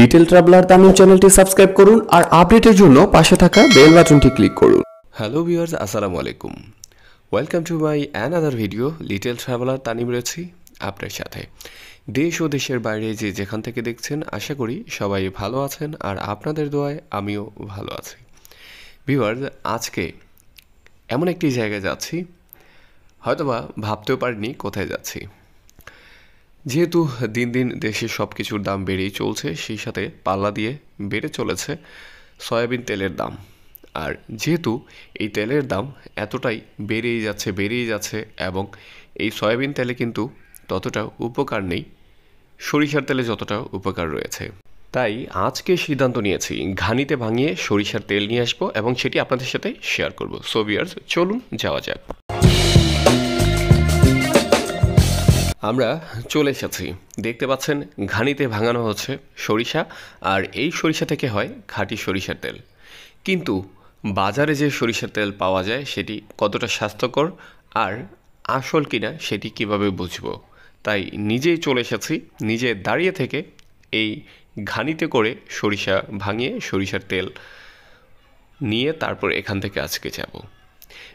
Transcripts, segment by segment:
Little traveller Tanim চ্যানেলটি subscribe করুন আর আপডেটের জন্য পাশে থাকা বেল বাটনটি ক্লিক করুন। হ্যালো ভিউয়ার্স, আসসালামু আলাইকুম। Welcome to my another video. Little traveller Tanim রয়েছি আপনার সাথে। দেশ ও দেশের বাইরে যে যেখান থেকে দেখছেন, আশা করি সবাই ভালো আছেন আর আপনাদের দোয়ায় আমিও ভালো আছি। ভিউয়ার্স, আজকে এমন একটি জায়গায় যাচ্ছি, হয়তোবা ভাবতেও পারিনি কোথায় যাচ্ছি। যেহেতু দিন দিন দেশে সব কিছুর দাম বেড়েই চলছে, সেই সাথে পাল্লা দিয়ে বেড়ে চলেছে সয়াবিন তেলের দাম। আর যেহেতু এই তেলের দাম এতটাই বেড়েই যাচ্ছে এবং এই সয়াবিন তেলে কিন্তু ততটা উপকার নেই সরিষার তেলে যতটা উপকার রয়েছে, তাই আজকে সিদ্ধান্ত নিয়েছি ঘানিতে ভাঙিয়ে সরিষার তেল নিয়ে আসবো এবং সেটি আপনাদের সাথে শেয়ার করব। সো ভিউয়ার্স, চলুন যাওয়া যাক। আমরা চলে এসেছি, দেখতে পাচ্ছেন ঘানিতে ভাঙানো হচ্ছে সরিষা, আর এই সরিষা থেকে হয় খাঁটি সরিষার তেল। কিন্তু বাজারে যে সরিষার তেল পাওয়া যায় সেটি কতটা স্বাস্থ্যকর আর আসল কিনা সেটি কিভাবে বুঝবো, তাই নিজেই চলে এসেছি, নিজে দাঁড়িয়ে থেকে এই ঘানিতে করে সরিষা ভাঙিয়ে সরিষার তেল নিয়ে তারপর এখান থেকে আজকে যাব।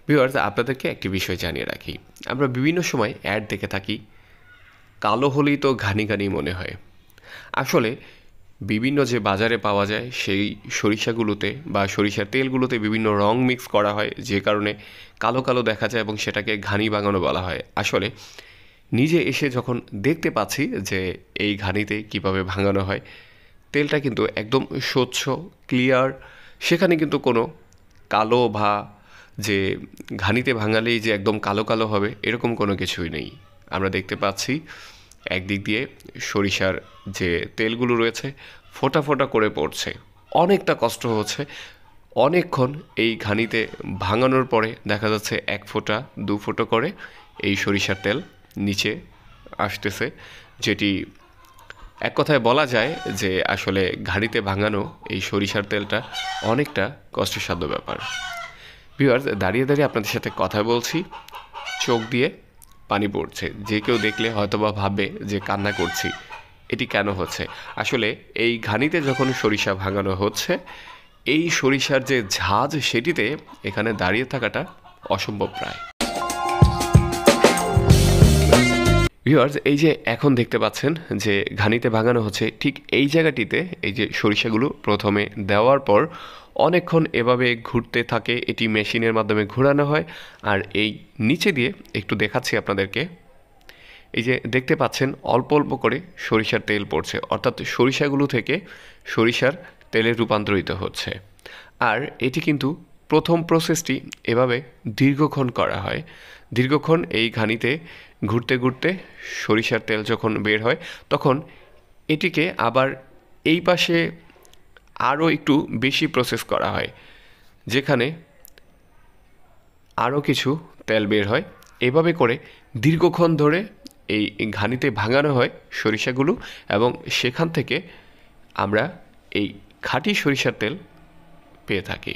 ভিউয়ার্স, আপনাদেরকে একটি বিষয় জানিয়ে রাখি, আমরা বিভিন্ন সময় অ্যাড দেখে থাকি, কালো হলেই তো ঘানি ঘানি মনে হয়। আসলে বিভিন্ন যে বাজারে পাওয়া যায় সেই সরিষাগুলোতে বা সরিষার তেলগুলোতে বিভিন্ন রং মিক্স করা হয়, যে কারণে কালো কালো দেখা যায় এবং সেটাকে ঘানি ভাঙানো বলা হয়। আসলে নিজে এসে যখন দেখতে পাচ্ছি যে এই ঘানিতে কিভাবে ভাঙানো হয়, তেলটা কিন্তু একদম স্বচ্ছ ক্লিয়ার, সেখানে কিন্তু কোনো কালো বা যে ঘানিতে ভাঙালেই যে একদম কালো কালো হবে এরকম কোনো কিছুই নেই। আমরা দেখতে পাচ্ছি একদিক দিয়ে সরিষার যে তেলগুলো রয়েছে ফোঁটা ফোঁটা করে পড়ছে, অনেকটা কষ্ট হচ্ছে। অনেকক্ষণ এই ঘানিতে ভাঙানোর পরে দেখা যাচ্ছে 1 ফোঁটা 2 ফোঁটা করে এই সরিষার তেল নিচে আসতেছে, যেটি এক কথায় বলা যায় যে আসলে ঘানিতে ভাঙানো এই সরিষার তেলটা অনেকটা কষ্টসাধ্য ব্যাপার। ভিউয়ার্স, দাঁড়িয়ে দাঁড়িয়ে আপনাদের সাথে কথা বলছি, চোখ দিয়ে পানি পড়ছে। যে কেউ দেখলে হয়তোবা ভাববে যে কান্না করছি, এটি কেন হচ্ছে? আসলে এই ঘানিতে যখন সরিষা ভাঙানো হচ্ছে, এই সরিষার যে ঝাঁজ সেটিতে এখানে দাঁড়িয়ে থাকাটা অসম্ভব প্রায়। ভিউয়ার্স, এই যে এখন দেখতে পাচ্ছেন যে ঘানিতে ভাঙানো হচ্ছে, ঠিক এই জায়গাটিতে এই যে সরিষাগুলো প্রথমে দেওয়ার পর অনেকক্ষণ এভাবে ঘুরতে থাকে, এটি মেশিনের মাধ্যমে ঘোরানো হয়। আর এই নিচে দিয়ে একটু দেখাচ্ছি আপনাদেরকে, এই যে দেখতে পাচ্ছেন অল্প অল্প করে সরিষার তেল পড়ছে, অর্থাৎ সরিষাগুলো থেকে সরিষার তেলে রূপান্তরিত হচ্ছে। আর এটি কিন্তু প্রথম প্রসেসটি এভাবে দীর্ঘক্ষণ করা হয়। দীর্ঘক্ষণ এই ঘানিতে ঘুরতে ঘুরতে সরিষার তেল যখন বের হয়, তখন এটিকে আবার এই পাশে আরও একটু বেশি প্রসেস করা হয়, যেখানে আরও কিছু তেল বের হয়। এভাবে করে দীর্ঘক্ষণ ধরে এই ঘানিতে ভাঙানো হয় সরিষাগুলো এবং সেখান থেকে আমরা এই খাঁটি সরিষার তেল পেয়ে থাকি।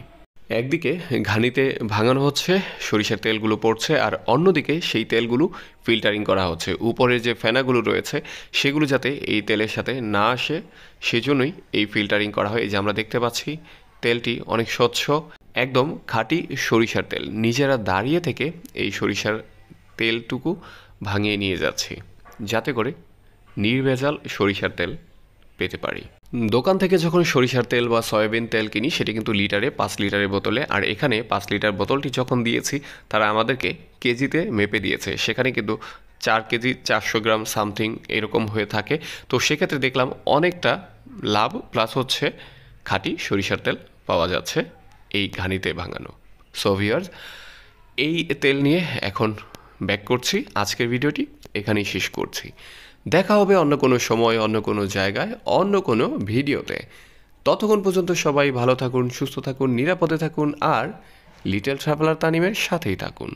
একদিকে ঘানিতে ভাঙানো হচ্ছে, সরিষার তেলগুলো পড়ছে, আর অন্যদিকে সেই তেলগুলো ফিল্টারিং করা হচ্ছে। উপরে যে ফেনাগুলো রয়েছে সেগুলো যাতে এই তেলের সাথে না আসে, সেজন্যই এই ফিল্টারিং করা হয়। এই যে আমরা দেখতে পাচ্ছি তেলটি অনেক স্বচ্ছ, একদম খাঁটি সরিষার তেল। নিজেরা দাঁড়িয়ে থেকে এই সরিষার তেলটুকু ভাঙিয়ে নিয়ে যাচ্ছি, যাতে করে নির্ভেজাল সরিষার তেল পেতে পারি। দোকান থেকে যখন সরিষার তেল বা সয়াবিন তেল কিনি, সেটি কিন্তু লিটারে 5 লিটারের বোতলে, আর এখানে 5 লিটার বোতলটি যখন দিয়েছি তারা আমাদেরকে কেজিতে মেপে দিয়েছে। সেখানে কিন্তু 4 কেজি 400 গ্রাম সামথিং এরকম হয়ে থাকে। তো সেক্ষেত্রে দেখলাম অনেকটা লাভ প্লাস হচ্ছে খাঁটি সরিষার তেল পাওয়া যাচ্ছে এই ঘানিতে ভাঙানো। সো ভিউয়ার্স, এই তেল নিয়ে এখন ব্যাক করছি। আজকের ভিডিওটি এখানেই শেষ করছি। দেখা হবে অন্য কোনো সময়, অন্য কোনো জায়গায়, অন্য কোনো ভিডিওতে। ততক্ষণ পর্যন্ত সবাই ভালো থাকুন, সুস্থ থাকুন, নিরাপদে থাকুন আর লিটল ট্রাভেলার তানিমের সাথেই থাকুন।